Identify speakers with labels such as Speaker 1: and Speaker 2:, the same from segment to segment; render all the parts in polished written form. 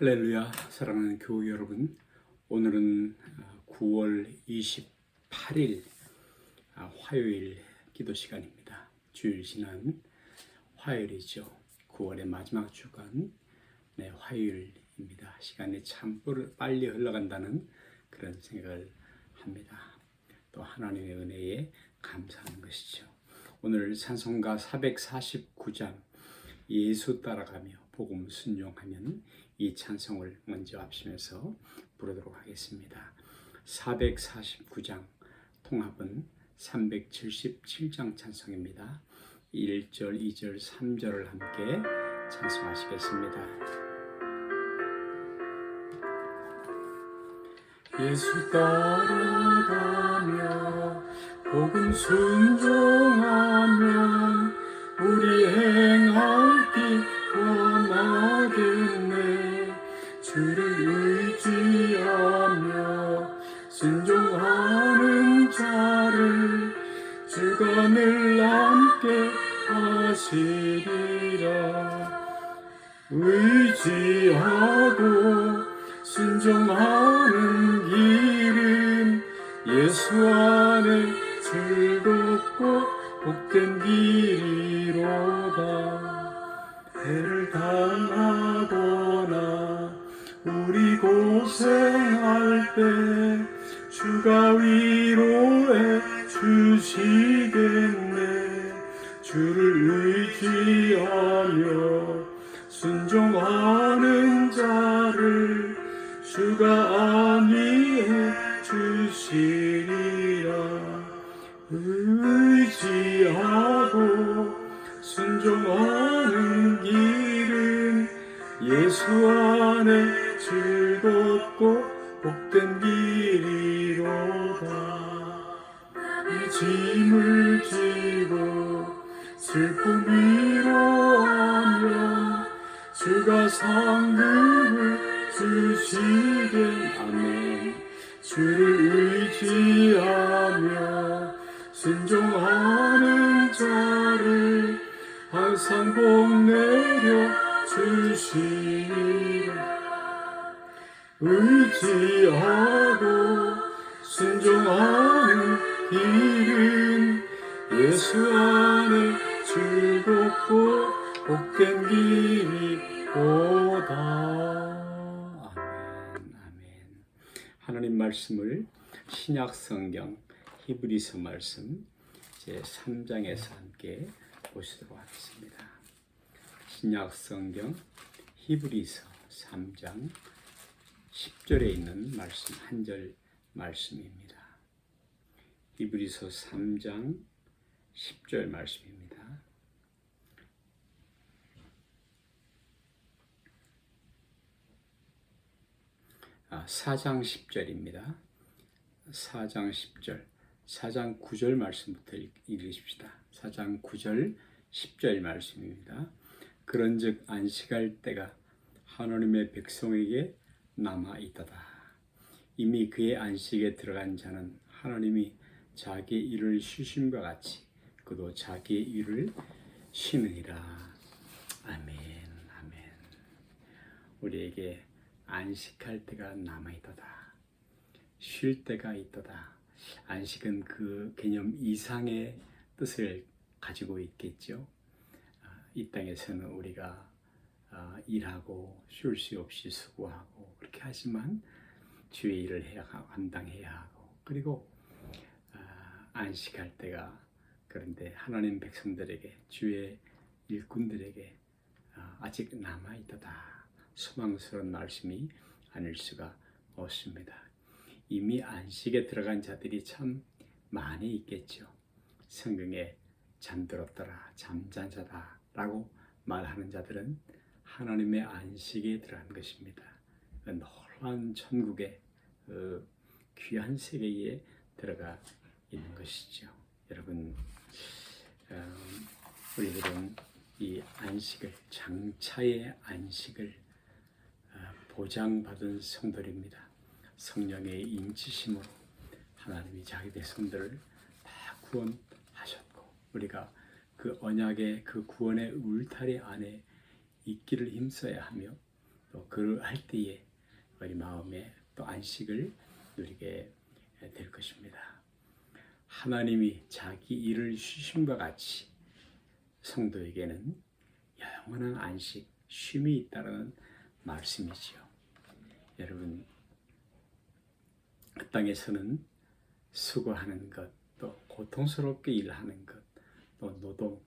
Speaker 1: 할렐루야, 사랑하는 교우 여러분, 오늘은 9월 28일 화요일 기도 시간입니다. 주일 지난 화요일이죠. 9월의 마지막 주간 화요일입니다. 시간이 참 빨리 흘러간다는 그런 생각을 합니다. 또 하나님의 은혜에 감사하는 것이죠. 오늘 찬송가 449장 예수 따라가며 복음 순종하면 이 찬송을 먼저 합치면서 부르도록 하겠습니다. 449장 통합은 377장 찬송입니다. 1절, 2절, 3절을 함께 찬송하시겠습니다. 예수 따라가며 복음 순종하면 우리 행할 길 원하겠네. 주를 의지하며 순종하는 자를 주가 늘 함께 하시리라. 의지하고 순종하는 길은 예수 안에 즐겁고 복된 길이로다. 해를 당하거나 우리 고생할 때 주가 위로해 주시겠네. 주를 의지하며 순종하는 자를 주가 안위해 주시리라. 의지하고 순종하는 길은 예수 안에 즐겁고 복된 길이로다. 짐을 지고 슬픔 위로하며 주가 상급을 주시겠네. 아멘. 주를 의지하며 순종하는 자를 항상 복 내려 주시리라. 의지하고 순종하는 길은 예수 안에 즐겁고 복된 길이로다. 아멘, 아멘. 하나님 말씀을 신약 성경 히브리서 말씀 제 3장에서 함께 보시도록 하겠습니다. 신약 성경 히브리서 3장 10절에 있는 말씀 한 절 말씀입니다. 히브리서 3장 10절 말씀입니다. 아, 4장 10절입니다. 4장 10절, 4장 9절 말씀부터 읽으십시다. 4장 9절, 10절 말씀입니다. 그런즉 안식할 때가 하나님의 백성에게 남아 있도다. 이미 그의 안식에 들어간 자는 하나님이 자기 일을 쉬심과 같이 그도 자기의 일을 쉬느니라. 아멘, 아멘. 우리에게 안식할 때가 남아 있도다. 쉴 때가 있도다. 안식은 그 개념 이상의 뜻을 가지고 있겠죠. 이 땅에서는 우리가 일하고 쉴 수 없이 수고하고 그렇게 하지만 주의 일을 감당해야 하고, 그리고 안식할 때가, 그런데 하나님 백성들에게, 주의 일꾼들에게 아직 남아있다. 소망스러운 말씀이 아닐 수가 없습니다. 이미 안식에 들어간 자들이 참 많이 있겠죠. 성경에 잠들었더라, 잠잔 자다 라고 말하는 자들은 하나님의 안식에 들어간 것입니다. 놀라운 천국의 귀한 세계에 들어가 있는 것이죠. 여러분, 우리들은 이 안식을, 장차의 안식을 보장받은 성도입니다. 성령의 인치심으로 하나님이 자기 백성들을 다 구원하셨고, 우리가 그 언약의 그 구원의 울타리 안에 있기를 힘써야 하며, 또 그할 때에 우리 마음에 또 안식을 누리게 될 것입니다. 하나님이 자기 일을 쉬심과 같이 성도에게는 영원한 안식, 쉼이 있다는 말씀이지요. 여러분, 그 땅에서는 수고하는 것, 또 고통스럽게 일하는 것, 또 노동,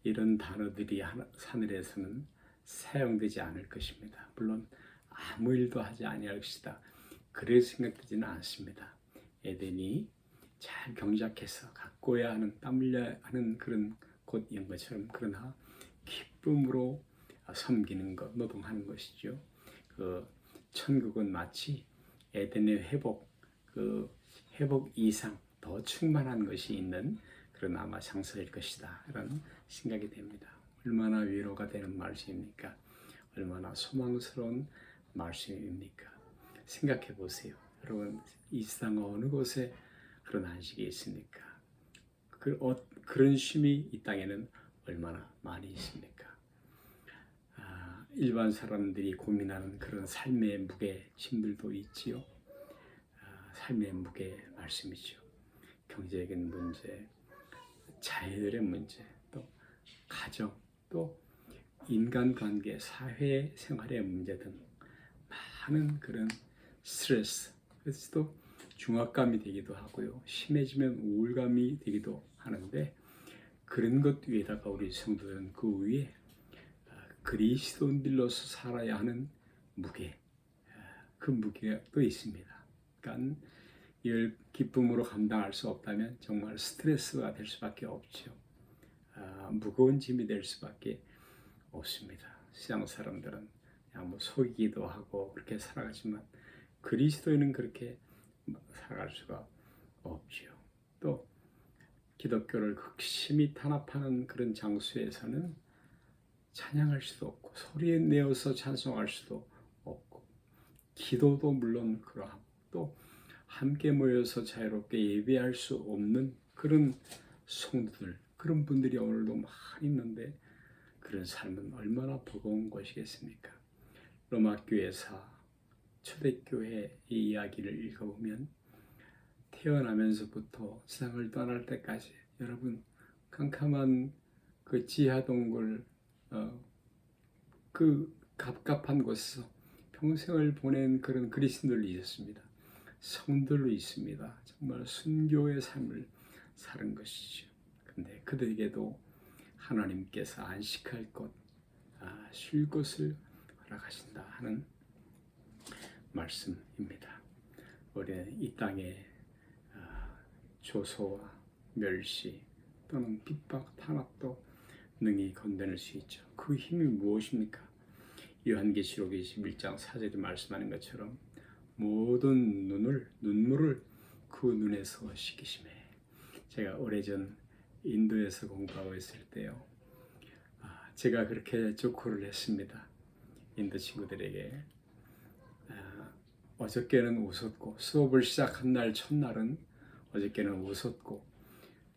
Speaker 1: 이런 단어들이 하늘에서는 사용되지 않을 것입니다. 물론 아무 일도 하지 아니할 것이다, 그럴 생각되지는 않습니다. 에덴이 잘 경작해서 가꿔야 하는, 땀 흘려야 하는 그런 곳인 것처럼, 그러나 기쁨으로 섬기는 것, 노동하는 것이죠. 그 천국은 마치 에덴의 회복, 그 회복 이상 더 충만한 것이 있는 그런 아마 장소일 것이다, 이런 생각이 됩니다. 얼마나 위로가 되는 말씀입니까? 얼마나 소망스러운 말씀입니까? 생각해 보세요. 여러분, 이 세상 어느 곳에 그런 안식이 있습니까? 그런 쉼이 이 땅에는 얼마나 많이 있습니까? 일반 사람들이 고민하는 그런 삶의 무게, 짐들도 있지요. 삶의 무게 말씀이죠. 경제적인 문제, 자녀들의 문제, 또 가정, 또 인간관계, 사회생활의 문제 등 많은 그런 스트레스, 그래서 또 중압감이 되기도 하고요. 심해지면 우울감이 되기도 하는데, 그런 것 위에다가 우리 성도들은 그 위에 그리스도인들로서 살아야 하는 무게, 그 무게가 또 있습니다. 그러니까 이걸 기쁨으로 감당할 수 없다면 정말 스트레스가 될 수밖에 없죠. 무거운 짐이 될 수밖에 없습니다. 세상 사람들은 그냥 뭐 속이기도 하고 그렇게 살아가지만, 그리스도인은 그렇게 살아갈 수가 없죠. 또 기독교를 극심히 탄압하는 그런 장소에서는 찬양할 수도 없고, 소리 내어서 찬송할 수도 없고, 기도도 물론 그러하고, 또 함께 모여서 자유롭게 예배할 수 없는 그런 성도들, 그런 분들이 오늘도 많이 있는데, 그런 삶은 얼마나 버거운 것이겠습니까? 로마 교회사, 초대교회의 이야기를 읽어보면 태어나면서부터 세상을 떠날 때까지 여러분 캄캄한 그 지하 동굴, 그 갑갑한 곳에서 평생을 보낸 그런 그리스도인들이 있었습니다. 성들로 있습니다. 정말 순교의 삶을 사는 것이죠. 근데 그들에게도 하나님께서 안식할 곳, 쉴 곳을 허락하신다 하는 말씀입니다. 우리는 이 땅에 조소와 멸시 또는 핍박, 탄압도 능히 건너낼 수 있죠. 그 힘이 무엇입니까? 요한계시록 21장 4절에 말씀하는 것처럼 모든 눈물을 그 눈에서 씻기시매. 제가 오래전 인도에서 공부하고 있을 때요, 제가 그렇게 조코를 했습니다. 인도 친구들에게 어저께는 웃었고, 수업을 시작한 날 첫날은 어저께는 웃었고,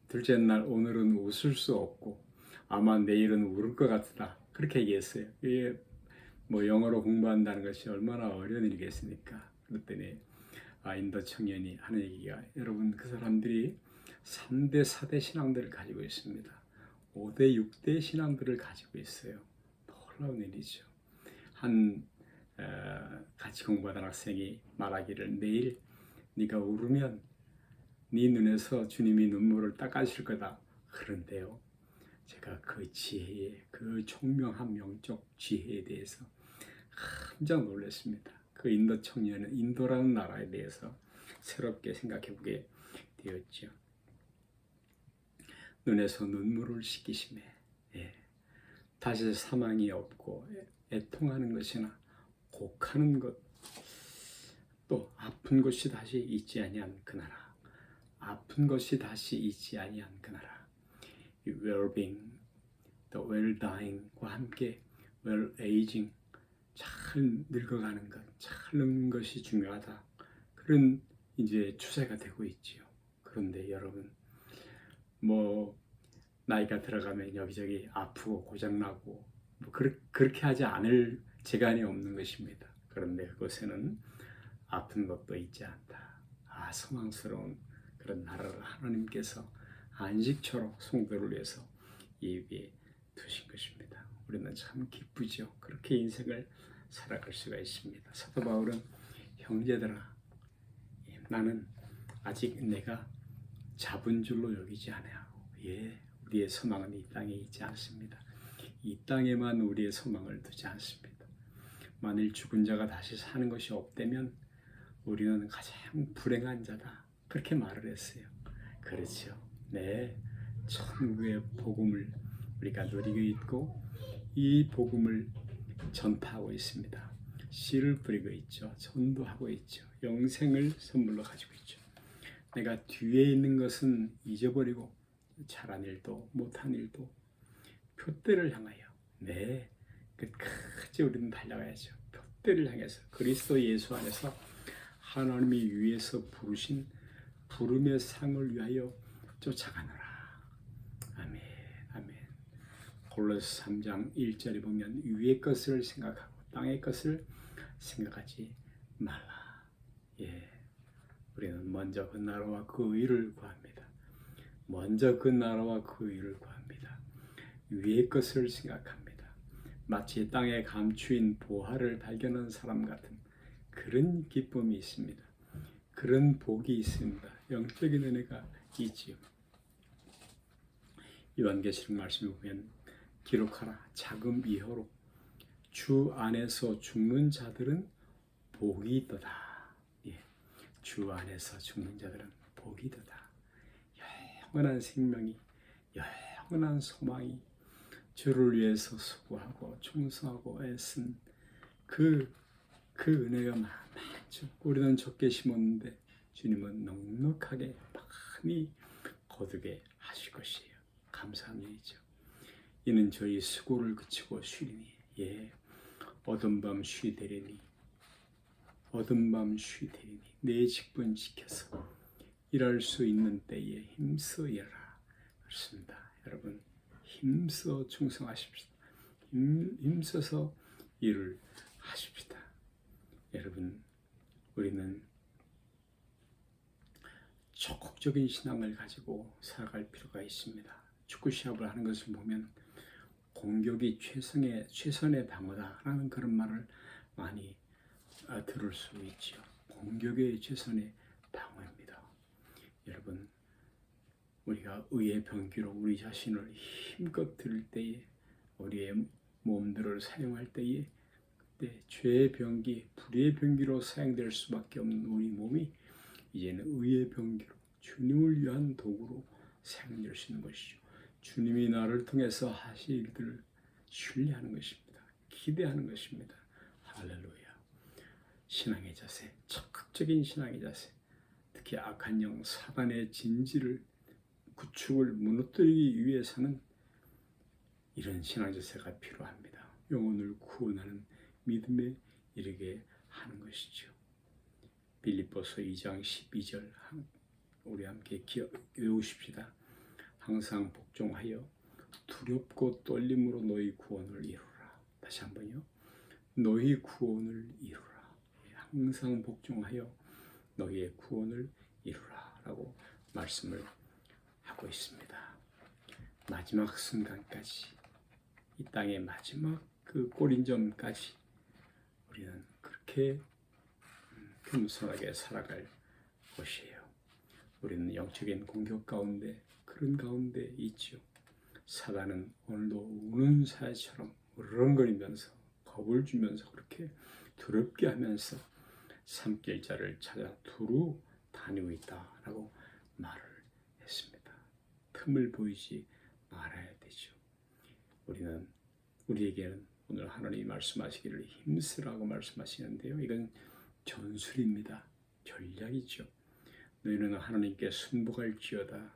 Speaker 1: 둘째 날 오늘은 웃을 수 없고, 아마 내일은 울을 것 같다, 그렇게 얘기했어요. 이게 뭐 영어로 공부한다는 것이 얼마나 어려운 일이겠습니까? 그랬더니 인도 청년이 하는 얘기가, 여러분 그 사람들이 3대 4대 신앙들을 가지고 있습니다. 5대 6대 신앙들을 가지고 있어요. 놀라운 일이죠. 같이 공부하던 학생이 말하기를, 내일 네가 울으면 네 눈에서 주님이 눈물을 닦아주실 거다. 그런데요, 제가 그 지혜에, 그 총명한 영적 지혜에 대해서 깜짝 놀랐습니다. 그 인도 청년은 인도라는 나라에 대해서 새롭게 생각해 보게 되었죠. 눈에서 눈물을 씻기심에, 다시 사망이 없고 애통하는 것이나 곡하는 것, 또 아픈 것이 다시 있지 아니한 그 나라, 아픈 것이 다시 있지 아니한 그 나라. well-being, 또 well-dying과 함께 well-aging, 잘 늙어가는 것, 잘 늙는 것이 중요하다, 그런 이제 추세가 되고 있지요. 그런데 여러분, 뭐 나이가 들어가면 여기저기 아프고 고장나고, 뭐 그렇게 하지 않을 재간이 없는 것입니다. 그런데 그곳에는 아픈 것도 있지 않다. 소망스러운 그런 나라를 하나님께서 안식처로 성도를 위해서 예비해 두신 것입니다. 우리는 참 기쁘죠. 그렇게 인생을 살아갈 수가 있습니다. 사도 바울은 형제들아, 나는 아직 내가 잡은 줄로 여기지 아니하고, 우리의 소망은 이 땅에 있지 않습니다. 이 땅에만 우리의 소망을 두지 않습니다. 만일 죽은 자가 다시 사는 것이 없다면 우리는 가장 불행한 자다. 그렇게 말을 했어요. 그렇죠. 네, 천국의 복음을 우리가 누리고 있고 이 복음을 전파하고 있습니다. 씨를 뿌리고 있죠. 전도하고 있죠. 영생을 선물로 가지고 있죠. 내가 뒤에 있는 것은 잊어버리고 잘한 일도 못한 일도 표대를 향하여 끝까지 우리는 달려가야죠. 표대를 향해서 그리스도 예수 안에서 하나님이 위에서 부르신 부름의 상을 위하여 쫓아가노라. 아멘, 아멘. 골로새 3장 1절에 보면 위의 것을 생각하고 땅의 것을 생각하지 말라. 우리는 먼저 그 나라와 그 의를 구합니다. 먼저 그 나라와 그 의를 구합니다. 위의 것을 생각합니다. 마치 땅에 감추인 보화를 발견한 사람 같은 그런 기쁨이 있습니다. 그런 복이 있습니다. 영적인 은혜가 있지요. 요한계시록 말씀에 보면 기록하라. 자금 이후로 주 안에서 죽는 자들은 복이 있도다. 주 안에서 죽는 자들은 복이 있도다. 영원한 생명이, 영원한 소망이, 주를 위해서 수고하고 충성하고 애쓴 그 은혜가 많죠. 우리는 적게 심었는데 주님은 넉넉하게 많이 거두게 하실 것이에요. 감사한 일이죠. 이는 저희 수고를 그치고 쉬리니, 어둠 밤 쉬되리니, 어둠 밤 쉬되리니 내 직분 지켜서 일할 수 있는 때에 힘써 일하라. 그렇습니다. 여러분, 힘써 충성하십시다. 힘써서 일을 하십시다. 여러분, 우리는 적극적인 신앙을 가지고 살아갈 필요가 있습니다. 축구 시합을 하는 것을 보면 공격이 최선의 방어다라는 그런 말을 많이 들을 수 있죠. 공격이 최선의 방어입니다. 여러분, 우리가 의의 병기로 우리 자신을 힘껏 들을 때에, 우리의 몸들을 사용할 때에, 그때 죄의 병기, 불의의 병기로 사용될 수밖에 없는 우리 몸이 이제는 의의 병기로 주님을 위한 도구로 사용될 수 있는 것이죠. 주님이 나를 통해서 하실 일들을 신뢰하는 것입니다. 기대하는 것입니다. 할렐루야. 신앙의 자세, 적극적인 신앙의 자세, 특히 악한 영 사단의 진지를 구축을 무너뜨리기 위해서는 이런 신앙 자세가 필요합니다. 영혼을 구원하는 믿음에 이르게 하는 것이죠. 빌립보서 2장 12절 우리 함께 외우십시다. 항상 복종하여 두렵고 떨림으로 너희 구원을 이루라. 다시 한번요. 너희 구원을 이루라. 항상 복종하여 너희의 구원을 이루라 라고 말씀을 하고 있습니다. 마지막 순간까지, 이 땅의 마지막 그 골인점까지 우리는 그렇게 겸손하게 살아갈 것이에요. 우리는 영적인 공격 가운데, 그런 가운데 있죠. 사단은 오늘도 우는 사자처럼 으르렁거리면서 겁을 주면서 그렇게 두렵게 하면서 삼킬 자를 찾아 두루 다니고 있다라고 말을 했습니다. 틈을 보이지 말아야 되죠. 우리에게는 오늘 하나님이 말씀하시기를 힘쓰라고 말씀하시는데요. 이건 전술입니다. 전략이죠. 너희는 하나님께 순복할지어다.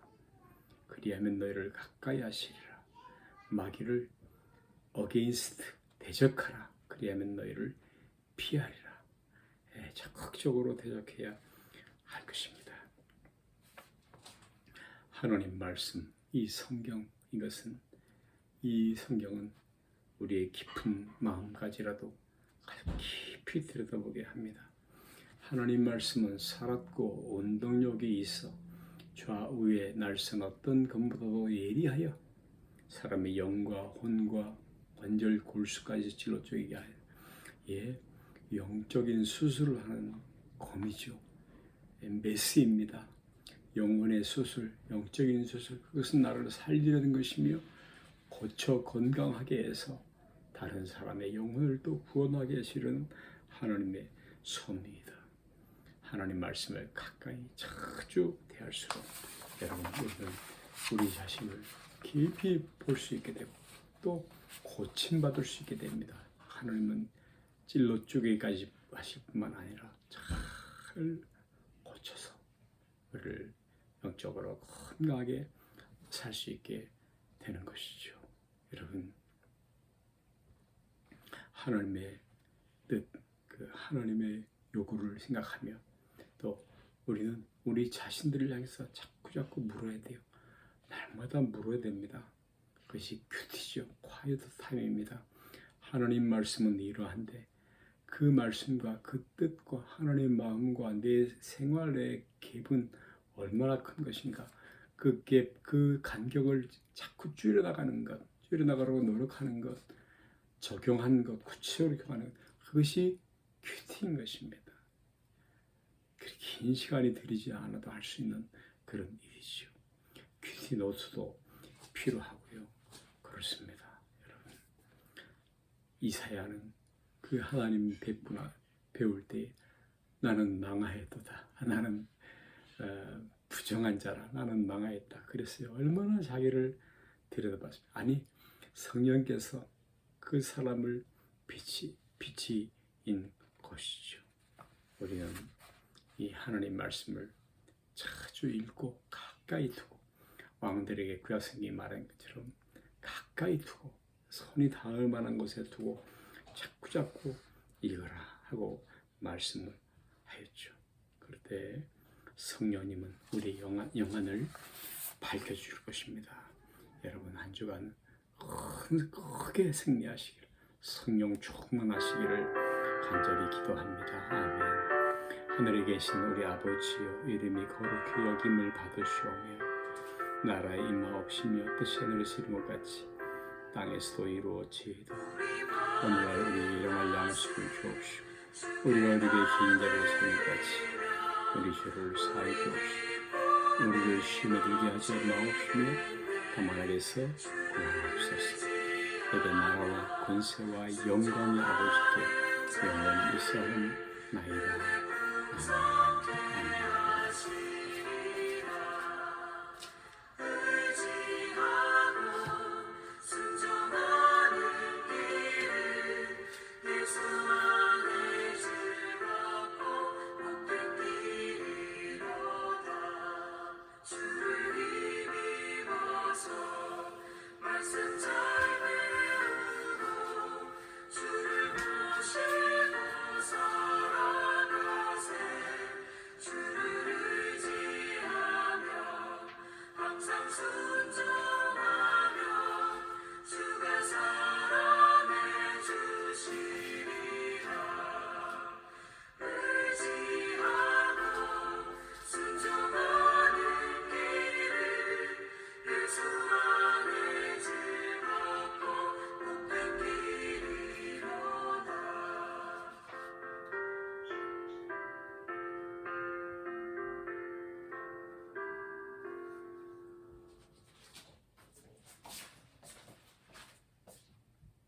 Speaker 1: 그리하면 너희를 가까이 하시리라. 마귀를 against 대적하라. 그리하면 너희를 피하리라. 적극적으로 대적해야 할 것입니다. 하나님 말씀, 이 성경, 이 성경은 우리의 깊은 마음까지라도 깊이 들여다보게 합니다. 하나님 말씀은 살았고 운동력이 있어 좌우의 날선 어떤 검보다도 예리하여 사람의 영과 혼과 관절 골수까지 찔러 쪼개게 하여 영적인 수술을 하는 검이죠. 메스입니다. 영혼의 수술, 영적인 수술, 그것은 나를 살리려는 것이며 고쳐 건강하게 해서 다른 사람의 영혼을 또 구원하게 하시는 하나님의 섭리이다. 하나님 말씀을 가까이 자주 대할수록 여러분 우리는 우리 자신을 깊이 볼 수 있게 되고 또 고침받을 수 있게 됩니다. 하나님은 찔러 쪼개기까지 하실 뿐만 아니라 잘 고쳐서 우리를 영적으로 건강하게 살 수 있게 되는 것이죠. 여러분 하나님의 뜻, 그 하나님의 요구를 생각하며 또 우리는 우리 자신들을 향해서 자꾸 물어야 돼요. 날마다 물어야 됩니다. 그것이 큐티죠. 콰이트 타임입니다. 하나님 말씀은 이러한데 그 말씀과 그 뜻과 하나님의 마음과 내 생활의 갭은 얼마나 큰 것인가. 그 갭, 그 간격을 자꾸 줄여나가는 것, 줄여나가려고 노력하는 것, 적용하는 것, 구체적으로 하는 것, 그것이 큐티인 것입니다. 그렇게 긴 시간이 들이지 않아도 할 수 있는 그런 일이죠. 큐티 노트도 필요하고요. 그렇습니다. 여러분 이사야는 그 하나님 뵙구나 배울 때 나는 망하였도다. 나는 부정한 자라. 나는 망하였다. 그랬어요. 얼마나 자기를 들여다봤습니까? 아니 성령께서 그 사람을 빛인 것이죠. 우리는 이 하나님 말씀을 자주 읽고 가까이 두고 왕들에게 구약성경이 말한 것처럼 가까이 두고 손이 닿을 만한 곳에 두고 자꾸 읽어라 하고 말씀을 하였죠. 그럴 때 성령님은 우리 영안을 밝혀줄 것입니다. 여러분 한 주간 크게 승리하시기를 성령 충만하시기를 간절히 기도합니다. 아멘. 하늘에 계신 우리 아버지여 이름이 거룩히 여김을 받으시오며 나라의 임하옵시며 뜻이 하늘에서 이룬 것 같이 땅에서도 이루어지이다. 오늘날 우리 일용할 양식을 주옵시고 우리가 우리에게 진 자를 사는 같이 우리 죄를 사하여 주옵시고 우리를 시험에 들게 하지 마옵시며 다만 악에서 구하옵소서. 내게 나라와 권세와 영광이 아버지께 영원히 있사옵나이다. 아멘. 아멘.